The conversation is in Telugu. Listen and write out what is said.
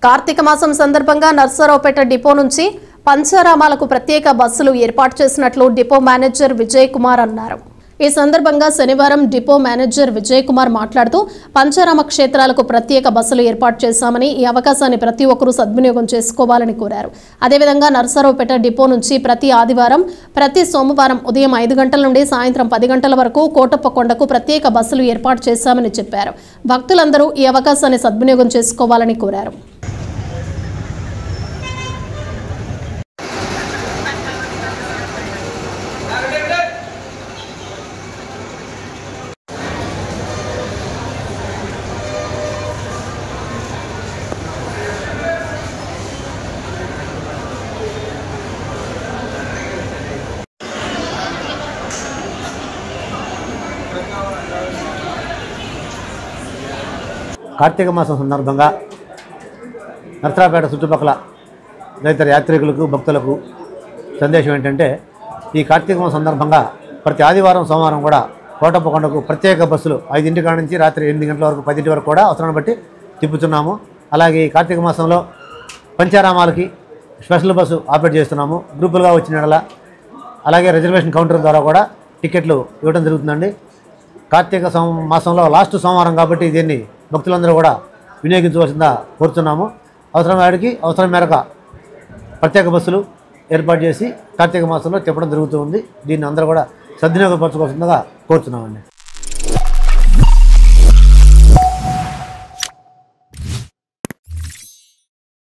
కార్తీక మాసం సందర్భంగా నర్సరావుపేట డిపో నుంచి పంచారామాలకు ప్రత్యేక బస్సులు ఏర్పాటు చేసినట్లు డిపో మేనేజర్ విజయ్ కుమార్ అన్నారు. ఈ సందర్భంగా శనివారం డిపో మేనేజర్ విజయ్ కుమార్ మాట్లాడుతూ పంచారామ క్షేత్రాలకు ప్రత్యేక బస్సులు ఏర్పాటు చేశామని, ఈ అవకాశాన్ని ప్రతి ఒక్కరూ సద్వినియోగం చేసుకోవాలని కోరారు. అదేవిధంగా నర్సరావుపేట డిపో నుంచి ప్రతి ఆదివారం, ప్రతి సోమవారం ఉదయం 5 గంటల నుండి సాయంత్రం 10 గంటల వరకు కోటప్పకొండకు ప్రత్యేక బస్సులు ఏర్పాటు చేశామని చెప్పారు. భక్తులందరూ ఈ అవకాశాన్ని సద్వినియోగం చేసుకోవాలని కోరారు. కార్తీక మాసం సందర్భంగా నర్సరావుపేట చుట్టుపక్కల తదితర యాత్రికులకు భక్తులకు సందేశం ఏంటంటే, ఈ కార్తీక మాసం సందర్భంగా ప్రతి ఆదివారం సోమవారం కూడా కోటప్పకొండకు ప్రత్యేక బస్సులు 5 కాడ నుంచి రాత్రి 8 గంటల వరకు 10 వరకు కూడా అవసరాన్ని బట్టి తిప్పుతున్నాము. అలాగే ఈ కార్తీక మాసంలో పంచారామాలకి స్పెషల్ బస్సు ఆపరేట్ చేస్తున్నాము. గ్రూపులుగా వచ్చిన నెల అలాగే రిజర్వేషన్ కౌంటర్ ద్వారా కూడా టికెట్లు ఇవ్వడం జరుగుతుందండి. కార్తీక మాసంలో లాస్ట్ సోమవారం కాబట్టి దీన్ని భక్తులందరూ కూడా వినియోగించవలసిందిగా కోరుతున్నాము. అవసరం మేరకు ప్రత్యేక బస్సులు ఏర్పాటు చేసి కార్తీక మాసంలో తిప్పడం జరుగుతుంది. దీన్ని అందరూ కూడా సద్వినియోగపరచుకోవాల్సిందిగా కోరుతున్నామండి.